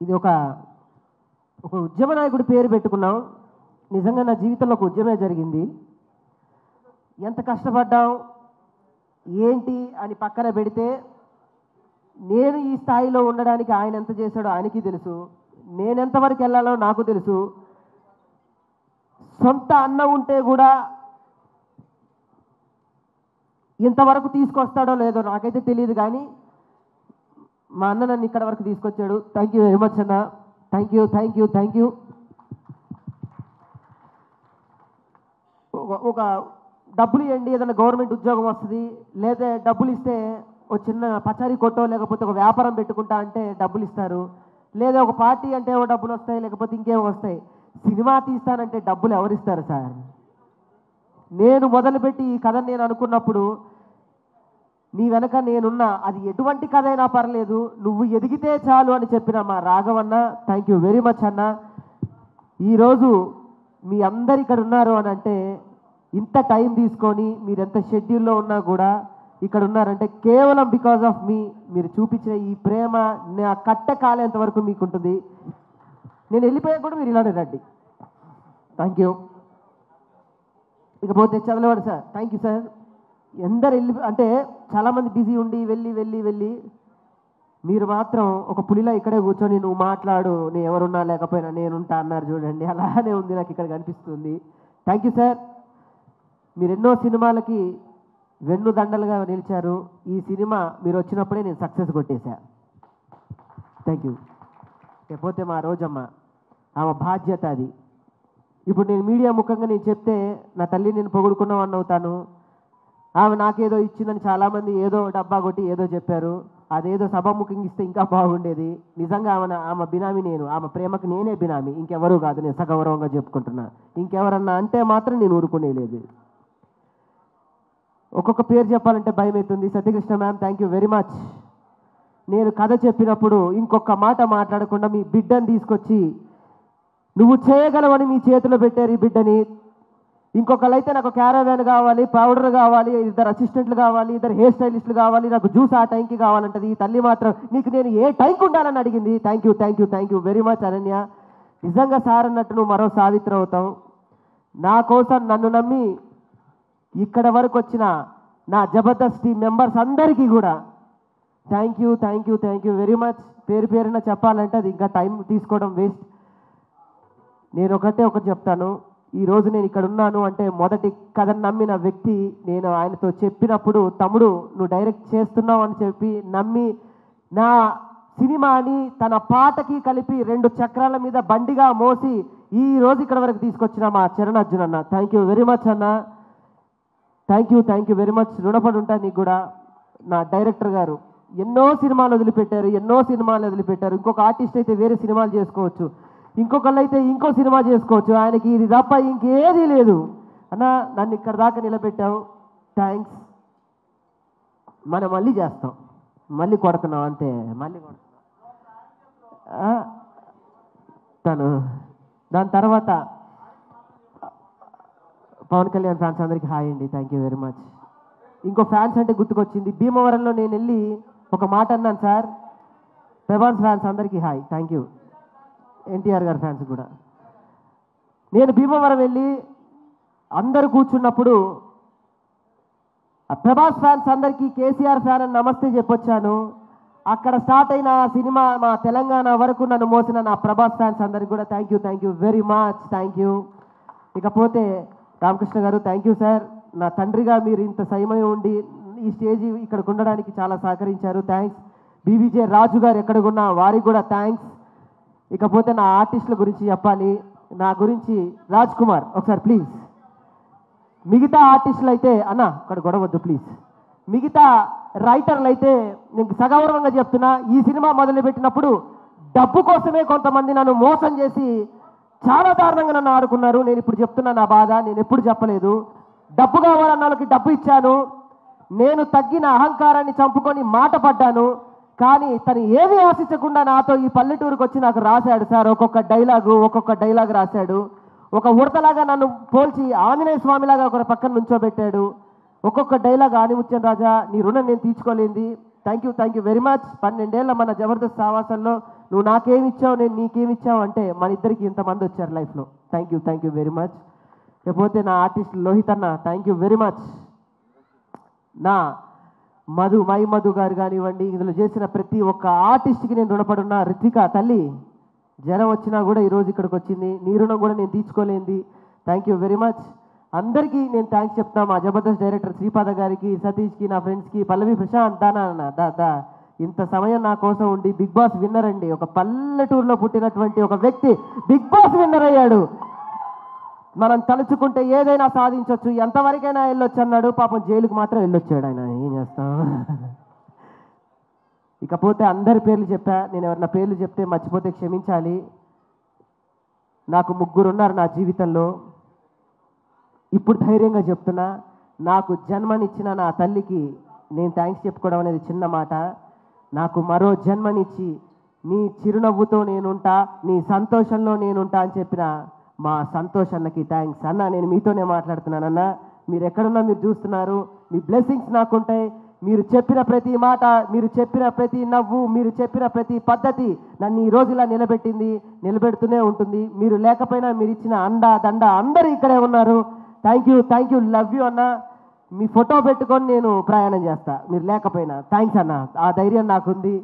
ఇది ఒక ఉద్యమ నాయకుడి పేరు పెట్టుకున్నాం. నిజంగా నా జీవితంలో ఒక ఉద్యమే జరిగింది. ఎంత కష్టపడ్డాం ఏంటి అని పక్కన పెడితే, నేను ఈ స్థాయిలో ఉండడానికి ఆయన ఎంత చేశాడో ఆయనకి తెలుసు, నేను ఎంతవరకు వెళ్ళాలో నాకు తెలుసు. సొంత అన్న ఉంటే కూడా ఇంతవరకు తీసుకొస్తాడో లేదో నాకైతే తెలియదు, కానీ మా అన్న నన్ను ఇక్కడ వరకు తీసుకొచ్చాడు. థ్యాంక్ యూ వెరీ మచ్ అన్న. Thank you thank you thank you. ఒక డబ్బులు ఇవ్వండి, ఏదైనా గవర్నమెంట్ ఉద్యోగం వస్తుంది, లేదా డబ్బులు ఇస్తే ఒక చిన్న పచారీ కొట్టో లేకపోతే ఒక వ్యాపారం పెట్టుకుంటా అంటే డబ్బులు ఇస్తారు, లేదా ఒక పార్టీ అంటే ఓ డబ్బులు వస్తాయి, లేకపోతే ఇంకేమో వస్తాయి. సినిమా తీస్తానంటే డబ్బులు ఎవరిస్తారు సార్? నేను మొదలుపెట్టి ఈ కథ నేను అనుకున్నప్పుడు నీ వెనక నేనున్నా, అది ఎటువంటి కథ అయినా పర్లేదు, నువ్వు ఎదిగితే చాలు అని చెప్పిన మా రాఘవన్న, థ్యాంక్ యూ వెరీ మచ్ అన్న. ఈరోజు మీ అందరు ఇక్కడ ఉన్నారు అని అంటే, ఇంత టైం తీసుకొని మీరు ఎంత షెడ్యూల్లో ఉన్నా కూడా ఇక్కడ ఉన్నారంటే కేవలం బికాజ్ ఆఫ్ మీ. మీరు చూపించిన ఈ ప్రేమ నా కట్ట కాలేంత వరకు మీకు ఉంటుంది. నేను వెళ్ళిపోయా కూడా మీరు ఇలానే రండి. Thank you. ఇకపోతే చదలవాడు సార్, థ్యాంక్ యూ సార్. ఎందరు వెళ్ళి అంటే చాలామంది బిజీ ఉండి వెళ్ళి వెళ్ళి వెళ్ళి మీరు మాత్రం ఒక పులిలా ఇక్కడే కూర్చొని నువ్వు మాట్లాడు, నేను ఎవరున్నా లేకపోయినా నేనుంటా అన్నారు చూడండి. అలానే ఉంది నాకు ఇక్కడ కనిపిస్తుంది. Thank you sir. మీరు ఎన్నో సినిమాలకి వెన్నుదండలుగా నిలిచారు. ఈ సినిమా మీరు వచ్చినప్పుడే నేను సక్సెస్ కొట్టేశా. Thank you. లేకపోతే మా రోజమ్మ, ఆమె బాధ్యత అది. ఇప్పుడు నేను మీడియా ముఖంగా నేను చెప్తే నా తల్లి నేను పొగుడుకున్నామని అవుతాను. ఆమె నాకేదో ఇచ్చిందని చాలామంది ఏదో డబ్బా కొట్టి ఏదో చెప్పారు. అదేదో సభాముఖంగా ఇస్తే ఇంకా బాగుండేది. నిజంగా ఆమె బినామీ నేను, ఆమె ప్రేమకు నేనే బినామీ, ఇంకెవరూ కాదు. నేను సగౌరవంగా చెప్పుకుంటున్నా. ఇంకెవరన్నా అంటే మాత్రం నేను ఊరుకునేలేదు. ఒక్కొక్క పేరు చెప్పాలంటే భయం అవుతుంది. Satyakrishna ma'am, thank you very much. నేను కథ చెప్పినప్పుడు ఇంకొక మాట మాట్లాడకుండా మీ బిడ్డని తీసుకొచ్చి నువ్వు చేయగలవని మీ చేతిలో పెట్టారు ఈ బిడ్డని. ఇంకొకళ్ళైతే నాకు క్యారవాన్ కావాలి, పౌడర్ కావాలి, 2 అసిస్టెంట్లు కావాలి, 2 హెయిర్ స్టైలిస్టులు కావాలి, నాకు జ్యూస్ ఆ టైంకి కావాలంటది. ఈ తల్లి మాత్రం నీకు నేను ఏ టైంకి ఉండాలని అడిగింది. Thank you thank you thank you very much Ananya. నిజంగా సార్ అన్నట్టు నువ్వు మరో సావిత్రి అవుతావు. నా కోసం నన్ను నమ్మి ఇక్కడ వరకు వచ్చిన నా జబర్దస్త్ టీం మెంబర్స్ అందరికీ కూడా thank you thank you thank you very much. పేరు పేరున చెప్పాలంటే అది ఇంకా టైం తీసుకోవడం వేస్ట్. నేను ఒకటి చెప్తాను. ఈరోజు నేను ఇక్కడ ఉన్నాను అంటే మొదటి కథను నమ్మిన వ్యక్తి నేను. ఆయనతో చెప్పినప్పుడు తమ్ముడు నువ్వు డైరెక్ట్ చేస్తున్నావు అని చెప్పి నమ్మి నా సినిమాని తన పాటకి కలిపి 2 చక్రాల మీద బండిగా మోసి ఈ రోజు ఇక్కడ వరకు తీసుకొచ్చిన మా చరణ్ అర్జున్ అన్న, థ్యాంక్ యూ వెరీ మచ్ అన్న. Thank you very much. రుణపడి ఉంటా నీకు కూడా. నా డైరెక్టర్ గారు ఎన్నో సినిమాలు వదిలిపెట్టారు. ఇంకొక ఆర్టిస్ట్ అయితే వేరే సినిమాలు చేసుకోవచ్చు, ఇంకొకళ్ళు అయితే ఇంకో సినిమా చేసుకోవచ్చు. ఆయనకి ఇది తప్ప ఇంకేదీ లేదు అన్న. నన్ను ఇక్కడ దాకా నిలబెట్టావు, థ్యాంక్స్. మనం మళ్ళీ చేస్తాం, మళ్ళీ కొడుతున్నాం అంతే, మళ్ళీ కొడుతున్నాం. తను దాని తర్వాత పవన్ కళ్యాణ్ ఫ్యాన్స్ అందరికీ హాయ్ అండి, థ్యాంక్ యూ వెరీ మచ్. ఇంకో ఫ్యాన్స్ అంటే గుర్తుకొచ్చింది. భీమవరంలో నేను వెళ్ళి ఒక మాట అన్నాను సార్. ప్రభాస్ ఫ్యాన్స్ అందరికీ హాయ్, థ్యాంక్ యూ. ఎన్టీఆర్ గారి ఫ్యాన్స్ కూడా. నేను భీమవరం వెళ్ళి అందరూ కూర్చున్నప్పుడు ప్రభాస్ ఫ్యాన్స్ అందరికీ కేసీఆర్ ఫ్యాన్ అని నమస్తే చెప్పొచ్చాను. అక్కడ స్టార్ట్ అయిన సినిమా మా తెలంగాణ వరకు నన్ను మోసిన నా ప్రభాస్ ఫ్యాన్స్ అందరికీ కూడా thank you very much, thank you. ఇకపోతే రామకృష్ణ గారు, థ్యాంక్ యూ సార్. నా తండ్రిగా మీరు ఇంత సమయం ఉండి ఈ స్టేజ్ ఇక్కడికి ఉండడానికి చాలా సహకరించారు, థ్యాంక్స్. బీవీజే రాజు గారు ఎక్కడికున్నా వారికి కూడా థ్యాంక్స్. ఇకపోతే నా ఆర్టిస్టుల గురించి చెప్పాలి. నా గురించి రాజ్ కుమార్ ఒకసారి ప్లీజ్. మిగతా ఆర్టిస్టులు అయితే అన్న అక్కడ గొడవద్దు ప్లీజ్. మిగతా రైటర్లు అయితే నేను సగౌరవంగా చెప్తున్నా, ఈ సినిమా మొదలుపెట్టినప్పుడు డబ్బు కోసమే కొంతమంది నన్ను మోసం చేసి చాలా దారుణంగా నన్ను ఆడుకున్నారు. నేను ఇప్పుడు చెప్తున్నా నా బాధ. నేను ఎప్పుడు చెప్పలేదు. డబ్బు కావాలన్న వాళ్ళకి డబ్బు ఇచ్చాను. నేను తగ్గిన అహంకారాన్ని చంపుకొని మాట పడ్డాను. కానీ తను ఏమీ ఆశించకుండా నాతో ఈ పల్లెటూరుకు వచ్చి నాకు రాశాడు సార్. ఒక్కొక్క డైలాగ్ రాశాడు. ఒక ఉడతలాగా నన్ను పోల్చి ఆంజనేయ స్వామిలాగా ఒక పక్కన నుంచోబెట్టాడు. ఒక్కొక్క డైలాగ్ ఆనిముత్యం రాజా నీ రుణం నేను తీర్చుకోలేంది. Thank you very much. 12 ఏళ్ళ మన జబర్దస్త్ సావాసంలో నువ్వు నాకేమిచ్చావు నేను నీకేమిచ్చావు అంటే మన ఇద్దరికి ఇంతమంది వచ్చారు లైఫ్లో. Thank you very much. లేకపోతే నా ఆర్టిస్ట్ లోహిత్ అన్న థ్యాంక్ యూ వెరీ మచ్. నా మధు గారు కానివ్వండి, ఇందులో చేసిన ప్రతి ఒక్క ఆర్టిస్ట్కి నేను రుణపడున్నా. రిత్విక తల్లి జ్వరం వచ్చినా కూడా ఈరోజు ఇక్కడికి వచ్చింది, నీ రుణం కూడా నేను తీర్చుకోలేంది. Thank you very much. అందరికీ నేను థ్యాంక్స్ చెప్తాను. మా జబర్దస్త్ డైరెక్టర్ శ్రీపాద గారికి, సతీష్కి, నా ఫ్రెండ్స్కి, పల్లవి ప్రశాంత్ దా ఇంత సమయం నా కోసం ఉండి బిగ్ బాస్ విన్నర్ అండి. ఒక పల్లెటూరులో పుట్టినటువంటి ఒక వ్యక్తి బిగ్ బాస్ విన్నర్ అయ్యాడు. మనం తలుచుకుంటే ఏదైనా సాధించవచ్చు, ఎంతవరకైనా వెళ్ళొచ్చు అన్నాడు. పాపం జైలుకు మాత్రం వెళ్ళొచ్చాడు ఆయన. ఏం చేస్తాం. ఇకపోతే అందరి పేర్లు చెప్పా. నేను ఎవరన్నా పేర్లు చెప్తే మర్చిపోతే క్షమించాలి. నాకు 3 ఉన్నారు నా జీవితంలో. ఇప్పుడు ధైర్యంగా చెప్తున్నా, నాకు జన్మనిచ్చిన నా తల్లికి నేను థ్యాంక్స్ చెప్పుకోవడం అనేది చిన్న మాట. నాకు మరో జన్మనిచ్చి నీ చిరునవ్వుతో నేనుంటా, నీ సంతోషంలో నేనుంటా అని చెప్పిన మా సంతోష్ అన్నకి థ్యాంక్స్. అన్న నేను మీతోనే మాట్లాడుతున్నానన్న. మీరు ఎక్కడున్నా మీరు చూస్తున్నారు. మీ బ్లెస్సింగ్స్ నాకుంటాయి. మీరు చెప్పిన ప్రతి మాట, మీరు చెప్పిన ప్రతి నవ్వు, మీరు చెప్పిన ప్రతి పద్ధతి నన్ను ఈ రోజు ఇలా నిలబెట్టింది, నిలబెడుతూనే ఉంటుంది. మీరు లేకపోయినా మీరు ఇచ్చిన అండా దండ అందరూ ఇక్కడే ఉన్నారు. థ్యాంక్ యూ లవ్ యూ అన్న. మీ ఫోటో పెట్టుకొని నేను ప్రయాణం చేస్తా మీరు లేకపోయినా. థ్యాంక్స్ అన్న, ఆ ధైర్యం నాకుంది.